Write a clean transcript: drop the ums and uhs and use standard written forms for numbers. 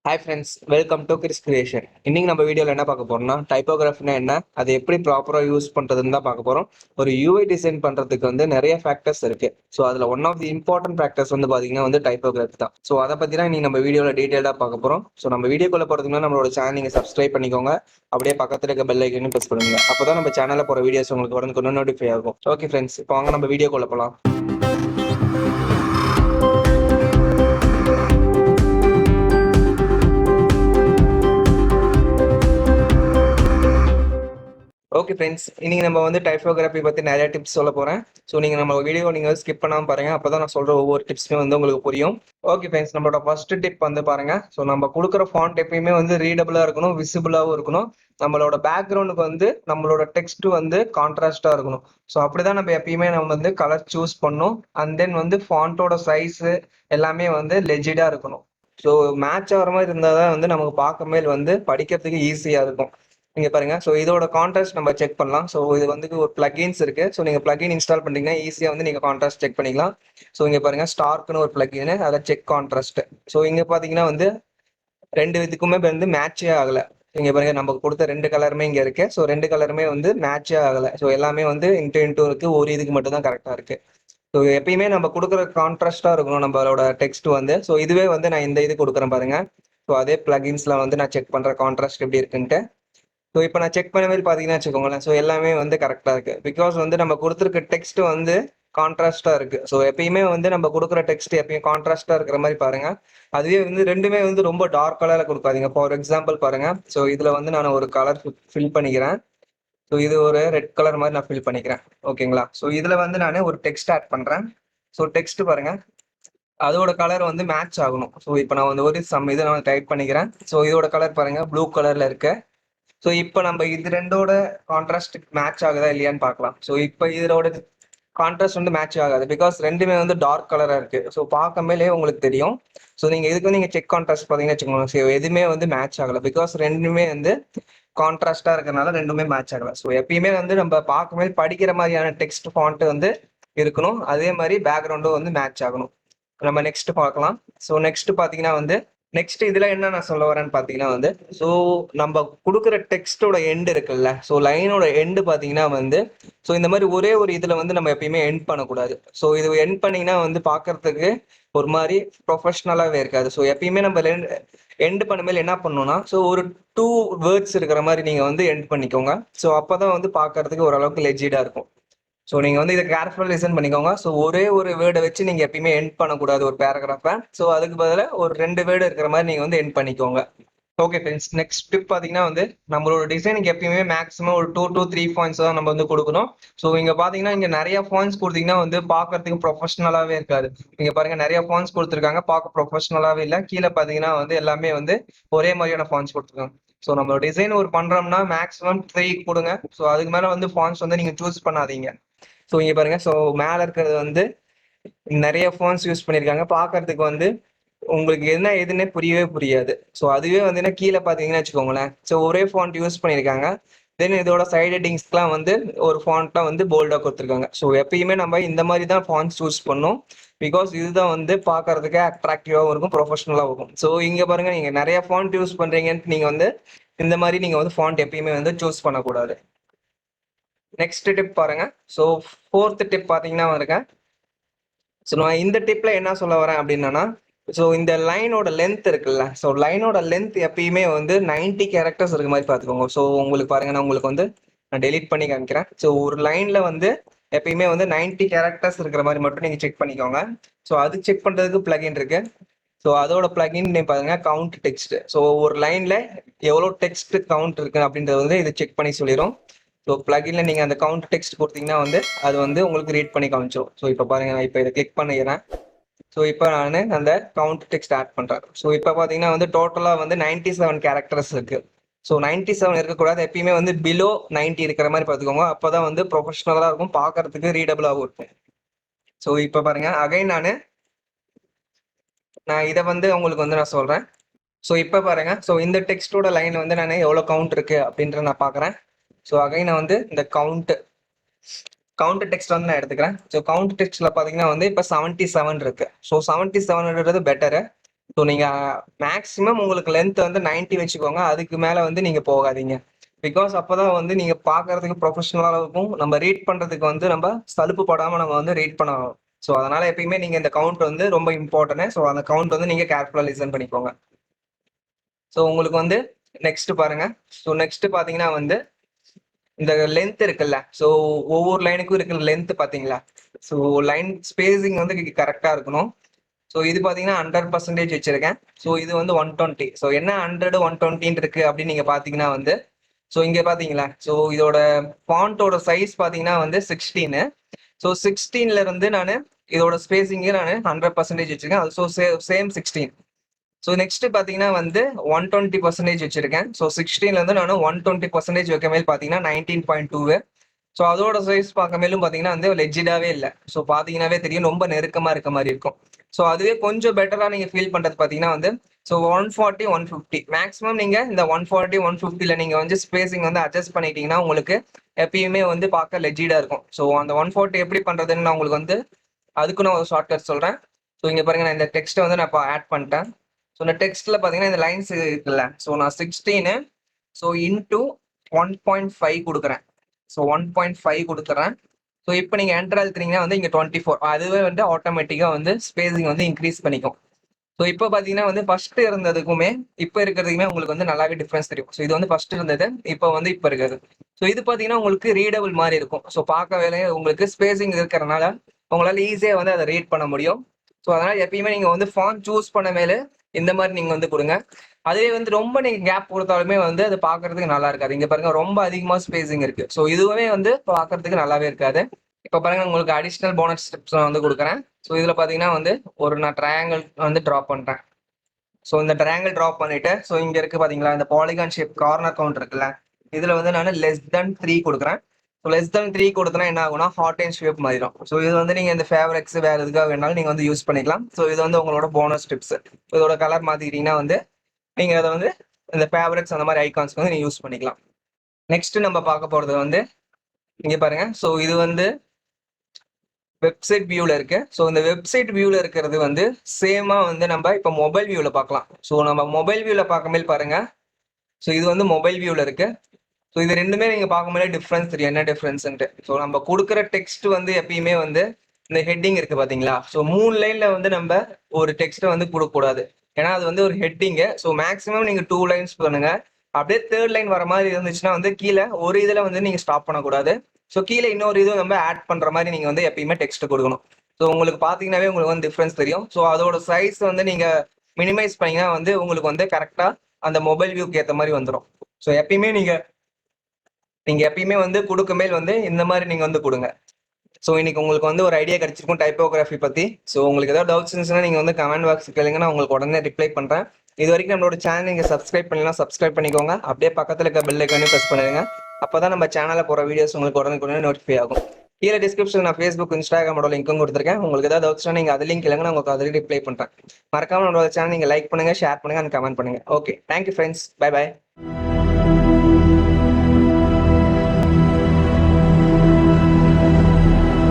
Hi friends, welcome to Chris creation. இன்னைக்கு நம்ம வீடியோவில் என்ன பார்க்க போறோம்னா, டைப்போகிராஃபினா என்ன, அதை எப்படி ப்ராப்பராக யூஸ் பண்ணுறதுன்னு தான் பார்க்க போகிறோம். ஒரு யூஐ டிசைன் பண்ணுறதுக்கு வந்து நிறைய ஃபேக்டர்ஸ் இருக்கு. ஸோ அதில் one of the important factors வந்து பார்த்தீங்கன்னா வந்து டைப்போகிராஃபி தான். ஸோ அதை பற்றி தான் இன்னைக்கு நம்ம வீடியோவில் டீட்டெயிலாக பார்க்க போகிறோம். ஸோ நம்ம வீடியோக்குள்ள போகிறதுக்கு நம்மளோட சேனல் நீங்கள் சப்ஸ்கிரைப் பண்ணிக்கோங்க. அப்படியே பக்கத்தில் இருக்க பெல் ஐக்கனையும் ப்ரெஸ் பண்ணுங்க. அப்போ தான் நம்ம சேனலில் போகிற வீடியோஸ் உங்களுக்கு உடனே நோட்டிஃபை ஆகும். ஓகே ஃப்ரெண்ட்ஸ், இப்போ வாங்க நம்ம வீடியோக்குள்ள போகலாம். ஓகே ஃப்ரெண்ட்ஸ், இன்னைக்கு நம்ம வந்து டைப்போகிராஃபி பற்றி நிறைய டிப்ஸ் சொல்ல போகிறேன். ஸோ நீங்கள் நம்ம வீடியோ நீங்கள் ஸ்கிப் பண்ணாமல் பாருங்க. அப்போ தான் நான் சொல்கிற ஒவ்வொரு டிப்ஸுமே வந்து உங்களுக்கு புரியும். ஓகே ஃப்ரெண்ட்ஸ், நம்மளோட ஃபர்ஸ்ட் டிப் வந்து பாருங்க. ஸோ நம்ம கொடுக்குற ஃபாண்ட் எப்பயுமே வந்து ரீடபிளாக இருக்கணும், விசிபிளாகவும் இருக்கணும். நம்மளோட பேக்ரவுண்டுக்கு வந்து நம்மளோட டெக்ஸ்ட் வந்து கான்ட்ராஸ்டாக இருக்கணும். ஸோ அப்படிதான் நம்ம எப்பயுமே நம்ம வந்து கலர் சூஸ் பண்ணணும். அண்ட் தென் வந்து ஃபாண்ட்டோட சைஸு எல்லாமே வந்து லெஜிடாக இருக்கணும். ஸோ மேட்ச் ஆகிற மாதிரி இருந்தால் தான் வந்து நமக்கு பார்க்கும்போது வந்து படிக்கிறதுக்கு ஈஸியாக இருக்கும். நீங்க பாருங்க. ஸோ இதோட கான்ட்ராஸ்ட் நம்ம செக் பண்ணலாம். ஸோ இது வந்து ஒரு பிளகின்ஸ் இருக்கு. ஸோ நீங்க பிளகின் இன்ஸ்டால் பண்ணீங்கன்னா ஈஸியா வந்து நீங்க கான்ட்ராஸ்ட் செக் பண்ணிக்கலாம். ஸோ இங்க பாருங்க, ஸ்டார்க்னு ஒரு பிளகின், அதை செக் கான்ட்ராஸ்ட். ஸோ இங்க பாத்தீங்கன்னா வந்து ரெண்டு இதுக்குமே வந்து மேட்சே ஆகல. இங்க பாருங்க, நம்ம கொடுத்த ரெண்டு கலருமே இங்க இருக்கு. ஸோ ரெண்டு கலருமே வந்து மேட்சே ஆகல. ஸோ எல்லாமே வந்து இன்ட்டு இருக்கு. ஒரு இதுக்கு மட்டும் தான் கரெக்டா இருக்கு. ஸோ எப்பயுமே நம்ம கொடுக்குற கான்ட்ராஸ்டா இருக்கணும் நம்மளோட டெக்ஸ்ட் வந்து. ஸோ இதுவே வந்து நான் இந்த இது கொடுக்குறேன் பாருங்க. ஸோ அதே பிளகின்ஸ்ல வந்து நான் செக் பண்ற கான்ட்ராஸ்ட் எப்படி இருக்குன்ட்டு. ஸோ இப்போ நான் செக் பண்ண மாதிரி பார்த்தீங்கன்னா வச்சுக்கோங்களேன். ஸோ எல்லாமே வந்து கரெக்டாக இருக்கு. பிகாஸ் வந்து நம்ம கொடுத்துருக்க டெக்ஸ்ட் வந்து கான்ட்ராஸ்டா இருக்கு. ஸோ எப்பயுமே வந்து நம்ம கொடுக்குற டெக்ஸ்ட் எப்பயும் கான்ட்ராஸ்டா இருக்கிற மாதிரி பாருங்க. அதுவே வந்து ரெண்டுமே வந்து ரொம்ப டார்க் கலர்ல கொடுக்காதீங்க. ஃபார் எக்ஸாம்பிள் பாருங்க. ஸோ இதுல வந்து நான் ஒரு கலர் ஃபில் பண்ணிக்கிறேன். ஸோ இது ஒரு ரெட் கலர் மாதிரி நான் ஃபில் பண்ணிக்கிறேன். ஓகேங்களா? ஸோ இதுல வந்து நான் ஒரு டெக்ஸ்ட் ஆட் பண்றேன். ஸோ டெக்ஸ்ட் பாருங்க, அதோட கலர் வந்து மேட்ச் ஆகணும். ஸோ இப்போ நான் வந்து ஒரு இதை நான் டைப் பண்ணிக்கிறேன். ஸோ இதோட கலர் பாருங்க, ப்ளூ கலர்ல இருக்கு. ஸோ இப்போ நம்ம இது ரெண்டோட கான்ட்ராஸ்ட் மேட்ச் ஆகுதா இல்லையான்னு பார்க்கலாம். ஸோ இப்போ இதோட கான்ட்ராஸ்ட் வந்து மேட்ச் ஆகாது. பிகாஸ் ரெண்டுமே வந்து டார்க் கலரா இருக்கு. ஸோ பார்க்கமேலே உங்களுக்கு தெரியும். ஸோ நீங்க இதுக்கு நீங்க செக் கான்ட்ராஸ்ட் பார்த்தீங்கன்னு வச்சுக்கோங்க. ஸோ எதுவுமே வந்து மேட்ச் ஆகல. பிகாஸ் ரெண்டுமே வந்து கான்ட்ராஸ்டா இருக்கிறதுனால ரெண்டுமே மேட்ச் ஆகல. ஸோ எப்பயுமே வந்து நம்ம பார்க்கும்போது படிக்கிற மாதிரியான டெக்ஸ்ட் ஃபாண்ட் வந்து இருக்கணும். அதே மாதிரி பேக்ரவுண்டும் வந்து மேட்ச் ஆகணும். நம்ம நெக்ஸ்ட் பார்க்கலாம். ஸோ நெக்ஸ்ட் பார்த்தீங்கன்னா வந்து நெக்ஸ்ட் இதுல என்ன நான் சொல்ல வரேன்னு பாத்தீங்கன்னா வந்து, ஸோ நம்ம கொடுக்குற டெக்ஸ்டோட எண்ட் இருக்குல்ல, ஸோ லைனோட எண்டு பாத்தீங்கன்னா வந்து, ஸோ இந்த மாதிரி ஒரே ஒரு இதுல வந்து நம்ம எப்பயுமே எண்ட் பண்ணக்கூடாது. ஸோ இது எண்ட் பண்ணீங்கன்னா வந்து பாக்குறதுக்கு ஒரு மாதிரி ப்ரொஃபஷனலாவே இருக்காது. ஸோ எப்பயுமே நம்ம எண்ட் பண்ணும்போது என்ன பண்ணணும்னா, ஸோ ஒரு 2 வேர்ட்ஸ் இருக்கிற மாதிரி நீங்க வந்து எண்ட் பண்ணிக்கோங்க. ஸோ அப்பதான் வந்து பாக்குறதுக்கு ஓரளவுக்கு லெஜிடா இருக்கும். ஸோ நீங்க வந்து இதை கேர்ஃபுல்லாக லிசன் பண்ணிக்கோங்க. ஸோ ஒரே ஒரு வேர்டை வச்சு நீங்க எப்பயுமே எண்ட் பண்ணக்கூடாது ஒரு பேராகிராஃபை. ஸோ அதுக்கு பதிலாக ஒரு 2 வேர்டு இருக்கிற மாதிரி நீங்க வந்து எண்ட் பண்ணிக்கோங்க. ஓகே ஃப்ரெண்ட்ஸ், நெக்ஸ்ட் டிப் பார்த்தீங்கன்னா வந்து நம்மளோட டிசைனுக்கு எப்பயுமே மேக்ஸிமம் ஒரு 2 to 3 பாயிண்ட்ஸ் தான் நம்ம வந்து கொடுக்கணும். ஸோ இங்க பாத்தீங்கன்னா இங்க நிறைய பாயிண்ட்ஸ் கொடுத்தீங்கன்னா வந்து பார்க்கறதுக்கு ப்ரொஃபஷனலாவே இருக்காது. நீங்க பாருங்க, நிறைய பாயிண்ட்ஸ் கொடுத்துருக்காங்க, பார்க்க ப்ரொஃபஷனலாவே இல்லை. கீழே பாத்தீங்கன்னா வந்து எல்லாமே வந்து ஒரே மாதிரியான பாயிண்ட்ஸ் கொடுத்துருக்காங்க. ஸோ நம்ம டிசைன் ஒரு பண்றோம்னா மேக்ஸிமம் 3 கொடுங்க. ஸோ அதுக்கு மேல வந்து பாயிண்ட்ஸ் வந்து நீங்க சூஸ் பண்ணாதீங்க. ஸோ இங்க பாருங்க, ஸோ மேல இருக்கிறது வந்து நிறைய ஃபோன்ஸ் யூஸ் பண்ணியிருக்காங்க. பார்க்கறதுக்கு வந்து உங்களுக்கு என்ன எதுன்னே புரியவே புரியாது. ஸோ அதுவே வந்து கீழே பார்த்தீங்கன்னா வச்சுக்கோங்களேன், ஸோ ஒரே ஃபாண்ட் யூஸ் பண்ணியிருக்காங்க. தென் இதோட சைட் ஹெட்டிங்ஸ்க்குலாம் வந்து ஒரு ஃபாண்ட்லாம் வந்து போல்டாக கொடுத்துருக்காங்க. ஸோ எப்பயுமே நம்ம இந்த மாதிரி தான் ஃபாண்ட்ஸ் சூஸ் பண்ணணும். பிகாஸ் இதுதான் வந்து பார்க்கறதுக்கு அட்ராக்டிவாகவும் இருக்கும், ப்ரொஃபஷனலாகவும் இருக்கும். ஸோ இங்கே பாருங்க, நீங்கள் நிறைய ஃபாண்ட் யூஸ் பண்ணுறீங்கன்ட்டு நீங்கள் வந்து இந்த மாதிரி நீங்கள் வந்து ஃபாண்ட் எப்பயுமே வந்து சூஸ் பண்ணக்கூடாது. நெக்ஸ்ட் டிப் பாருங்க. ஸோ 4th டிப் பார்த்தீங்கன்னா வருங்க. ஸோ நான் இந்த டிப்ல என்ன சொல்ல வரேன் அப்படின்னா, ஸோ இந்த லைனோட லென்த் இருக்குல்ல, ஸோ லைனோட லென்த் எப்பயுமே வந்து 90 கேரக்டர்ஸ் இருக்க மாதிரி பார்த்துக்கோங்க. ஸோ உங்களுக்கு பாருங்க, நான் உங்களுக்கு வந்து நான் டெலிட் பண்ணி காமிக்கிறேன். ஸோ ஒரு லைன்ல வந்து எப்பயுமே வந்து 90 கேரக்டர்ஸ் இருக்கிற மாதிரி மட்டும் நீங்க செக் பண்ணிக்கோங்க. ஸோ அது செக் பண்றதுக்கு பிளகின் இருக்கு. ஸோ அதோட பிளகின் பாருங்க, கவுண்ட் டெக்ஸ்ட். ஸோ ஒரு லைன்ல எவ்வளோ டெக்ஸ்ட் கவுண்ட் இருக்கு அப்படின்றது வந்து இது செக் பண்ணி சொல்லிடும். ஸோ பிளகின்ல நீங்க அந்த கவுண்ட் டெக்ஸ்ட் கொடுத்தீங்கன்னா வந்து அது வந்து உங்களுக்கு ரீட் பண்ணி காமிச்சிடும். ஸோ இப்போ பாருங்க, நான் இப்போ இதை கிளிக் பண்ணிக்கிறேன். ஸோ இப்போ நான் அந்த கவுண்ட் டெக்ஸ்ட் ஆட் பண்றேன். ஸோ இப்போ பாத்தீங்கன்னா வந்து டோட்டலா வந்து 97 கேரக்டர்ஸ் இருக்கு. ஸோ 97 இருக்கக்கூடாது. எப்பயுமே வந்து பிலோ 90 இருக்கிற மாதிரி பார்த்துக்கோங்க. அப்பதான் வந்து ப்ரொஃபஷனலா இருக்கும், பார்க்கறதுக்கு ரீடபிளாகவும் இருக்கும். ஸோ இப்போ பாருங்க, அகைன் நான் இதை வந்து உங்களுக்கு வந்து நான் சொல்றேன். ஸோ இப்போ பாருங்க, ஸோ இந்த டெக்ஸ்டோட லைன் வந்து நான் எவ்வளோ கவுண்ட் இருக்கு அப்படின்ற நான் பார்க்குறேன். ஸோ அகைன் நான் வந்து இந்த கவுண்ட் டெக்ஸ்ட் வந்து நான் எடுத்துக்கிறேன். ஸோ கவுண்ட் டெக்ஸ்ட்ல பார்த்தீங்கன்னா வந்து இப்போ 77 இருக்கு. ஸோ 77ன்றது பெட்டரு. ஸோ நீங்க மேக்ஸிமம் உங்களுக்கு லென்த் வந்து 90 வச்சுக்கோங்க. அதுக்கு மேல வந்து நீங்க போகாதீங்க. பிகாஸ் அப்பதான் வந்து நீங்க பாக்குறதுக்கு ப்ரொஃபஷனலா இருக்கும். நம்ம ரீட் பண்றதுக்கு வந்து நம்ம சலுப்பு படாம நம்ம வந்து ரீட் பண்ணணும். ஸோ அதனால எப்பயுமே நீங்க இந்த கவுண்ட் வந்து ரொம்ப இம்பார்ட்டன்ட். ஸோ அந்த கவுண்ட் வந்து நீங்க கேர்ஃபுல்லா லிசன் பண்ணிக்கோங்க. ஸோ உங்களுக்கு வந்து நெக்ஸ்ட் பாருங்க. ஸோ நெக்ஸ்ட் பாத்தீங்கன்னா வந்து இந்த லென்த் இருக்குல்ல. ஸோ ஒவ்வொரு லைனுக்கும் இருக்கிற லென்த் பாத்தீங்களா. ஸோ லைன் ஸ்பேசிங் வந்து கரெக்டா இருக்கணும். ஸோ இது பாத்தீங்கன்னா 100% வச்சிருக்கேன். ஸோ இது வந்து 120. ஸோ என்ன 100 120 இருக்கு அப்படின்னு நீங்க பாத்தீங்கன்னா வந்து ஸோ இங்க பாத்தீங்களா. ஸோ இதோட ஃபாண்டோட சைஸ் பாத்தீங்கன்னா வந்து 16. ஸோ 16ல இருந்து நான் இதோட ஸ்பேசிங்க நான் 100% வச்சிருக்கேன். So same 16. ஸோ நெக்ஸ்ட் பாத்தீங்கன்னா வந்து 120% வச்சிருக்கேன். ஸோ 16ல இருந்து நான் 120% வைக்க மேல் பாத்தீங்கன்னா 19.2. ஸோ அதோட சைஸ் பார்க்க மேலும் பாத்தீங்கன்னா வந்து லெஜிடாவே இல்லை. ஸோ பாத்தீங்கன்னாவே தெரியும் ரொம்ப நெருக்கமா இருக்க மாதிரி இருக்கும். ஸோ அதுவே கொஞ்சம் பெட்டரா நீங்க ஃபீல் பண்றது பாத்தீங்கன்னா வந்து ஸோ 140 150 மேக்ஸிமம் நீங்க இந்த 140 150ல நீங்க வந்து ஸ்பேசிங் வந்து அட்ஜஸ்ட் பண்ணிட்டீங்கன்னா உங்களுக்கு எப்பயுமே வந்து பார்க்க லெஜிடா இருக்கும். ஸோ அந்த 140 எப்படி பண்றதுன்னு நான் உங்களுக்கு வந்து அதுக்கு நான் ஒரு ஷார்ட்கட் சொல்றேன். ஸோ இங்க பாருங்க நான் இந்த டெக்ஸ்ட்டை வந்து நான் இப்போ ஆட் பண்ணிட்டேன். ஸோ இந்த டெக்ஸ்ட்ல பாத்தீங்கன்னா இந்த லைன்ஸ் இருக்குல்ல. ஸோ நான் 16 ஸோ இன்டூ 1.5 கொடுக்குறேன். ஸோ 1.5 கொடுக்குறேன். ஸோ இப்போ நீங்க என்டர் அழுத்துறீங்கன்னா வந்து இங்க 24 அதுவே வந்து ஆட்டோமேட்டிக்கா வந்து ஸ்பேசிங் வந்து இன்க்ரீஸ் பண்ணிக்கும். ஸோ இப்போ பாத்தீங்கன்னா வந்து ஃபர்ஸ்ட் இருந்ததுக்குமே இப்போ இருக்கிறதுக்குமே உங்களுக்கு வந்து நல்லாவே டிஃபரன்ஸ் தெரியும். ஸோ இது வந்து ஃபர்ஸ்ட் இருந்தது, இப்போ வந்து இப்போ இருக்குது. ஸோ இது பாத்தீங்கன்னா உங்களுக்கு ரீடபிள் மாதிரி இருக்கும். ஸோ பார்க்க வேலையே உங்களுக்கு ஸ்பேசிங் இருக்கிறனால உங்களால ஈஸியா வந்து அதை ரீட் பண்ண முடியும். ஸோ அதனால எப்பயுமே நீங்க வந்து ஃபாண்ட் சூஸ் பண்ண மேல இந்த மாதிரி நீங்க வந்து கொடுங்க. அதுவே வந்து ரொம்ப நீங்க கேப் கொடுத்தாலுமே வந்து அது பாக்குறதுக்கு நல்லா இருக்காது. இங்க பாருங்க ரொம்ப அதிகமா ஸ்பேசிங் இருக்கு. ஸோ இதுவுமே வந்து பாக்குறதுக்கு நல்லாவே இருக்காது. இப்ப பாருங்க உங்களுக்கு அடிஷனல் போனஸ் ஸ்டெப்ஸ் நான் வந்து கொடுக்குறேன். ஸோ இதுல பாத்தீங்கன்னா வந்து ஒரு நான் ட்ரையாங்கிள் வந்து ட்ரா பண்றேன். ஸோ இந்த ட்ரையாங்கிள் ட்ரா பண்ணிட்டு ஸோ இங்க இருக்கு பாத்தீங்களா இந்த பாலிகான் ஷேப் கார்னர் கவுண்ட் இருக்குல்ல. இதுல வந்து நான் லெஸ் தென் 3 கொடுக்குறேன். ஸோ லெஸ் தென் 3 கொடுத்தனா என்ன ஆகும்னா ஹாட் அண்ட் ஷேப் மாறிடும். ஸோ இது வந்து நீங்க இந்த ஃபேவரட்ஸ் வேற எதுக்காக வேணாலும் நீங்க வந்து யூஸ் பண்ணிக்கலாம். ஸோ இது வந்து உங்களோட போனஸ் டிப்ஸ். இதோட கலர் மாத்திக்கிட்டீங்கன்னா வந்து நீங்க அதை வந்து இந்த ஃபேவரட்ஸ் அந்த மாதிரி ஐகான்ஸ் வந்து நீங்க யூஸ் பண்ணிக்கலாம். நெக்ஸ்ட் நம்ம பார்க்க போறது வந்து இங்க பாருங்க. ஸோ இது வந்து வெப்சைட் வியூல இருக்கு. ஸோ இந்த வெப்சைட் வியூல இருக்கிறது வந்து சேமா வந்து நம்ம இப்போ மொபைல் வியூல பார்க்கலாம். ஸோ நம்ம மொபைல் வியூல பார்க்கும்போது பாருங்க. ஸோ இது வந்து மொபைல் வியூல இருக்கு. ஸோ இது ரெண்டுமே நீங்க பார்க்கும்போது டிஃபரன்ஸ் தெரியும் என்ன டிஃபரன்ஸ்ன்ட்டு. ஸோ நம்ம கொடுக்குற டெக்ஸ்ட் வந்து எப்பயுமே வந்து இந்த ஹெட்டிங் இருக்கு பாத்தீங்களா. ஸோ 3 லைன்ல வந்து நம்ம ஒரு டெக்ஸ்ட்டை வந்து கொடுக்கக்கூடாது. ஏன்னா அது வந்து ஒரு ஹெட்டிங்கு. ஸோ மேக்ஸிமம் நீங்க 2 லைன்ஸ் பண்ணுங்க. அப்படியே தேர்ட் லைன் வர மாதிரி இருந்துச்சுன்னா வந்து கீழே ஒரு இதுல வந்து நீங்க ஸ்டாப் பண்ணக்கூடாது. ஸோ கீழே இன்னொரு இது நம்ம ஆட் பண்ற மாதிரி நீங்க வந்து எப்பயுமே டெக்ஸ்ட் கொடுக்கணும். ஸோ உங்களுக்கு பாத்தீங்கன்னாவே உங்களுக்கு வந்து டிஃபரன்ஸ் தெரியும். ஸோ அதோட சைஸ் வந்து நீங்க மினிமைஸ் பண்ணீங்கன்னா வந்து உங்களுக்கு வந்து கரெக்டா அந்த மொபைல் வியூக்கு ஏற்ற மாதிரி வந்துடும். ஸோ எப்பயுமே நீங்க நீங்க எப்பயுமே வந்து கொடுக்க மேல் வந்து இந்த மாதிரி நீங்க வந்து கொடுங்க. ஸோ இன்னைக்கு உங்களுக்கு வந்து ஒரு ஐடியா கிடைச்சிருக்கும் டைப்போகிராஃபி பத்தி. ஸோ உங்களுக்கு ஏதாவது டவுட்ஸ் இருந்துச்சுன்னா நீங்க வந்து கமெண்ட் பாக்ஸ் கேளுங்க, நான் உங்களுக்கு உடனே ரிப்ளை பண்றேன். இது வரைக்கும் நம்மளோட சேனல் நீங்க சப்ஸ்கிரைப் பண்ணலாம், சப்ஸ்கிரைப் பண்ணிக்கோங்க. அப்படியே பக்கத்துல இருக்க பெல் ஐக்கானையும் பிரஸ் பண்ணுங்க. அப்பதான் நம்ம சேனல்ல போற வீடியோஸ் உங்களுக்கு உடனே நோட்டிஃபை ஆகும். கீழே டிஸ்கிரிப்ஷன் நான் ஃபேஸ்புக் இன்ஸ்டாகிராமோட லிங்க்கும் கொடுத்துருக்கேன். உங்களுக்கு ஏதாவது டவுட்ஸ்னா நீங்க அது லிங்க் இல்லைங்க, நான் உங்களுக்கு அதில் ரிப்ளை பண்றேன். மறக்காம நம்மளோட சேனல் நீங்க லைக் பண்ணுங்க, ஷேர் பண்ணுங்க அண்ட் கமெண்ட் பண்ணுங்க. Okay, thank you friends, bye by.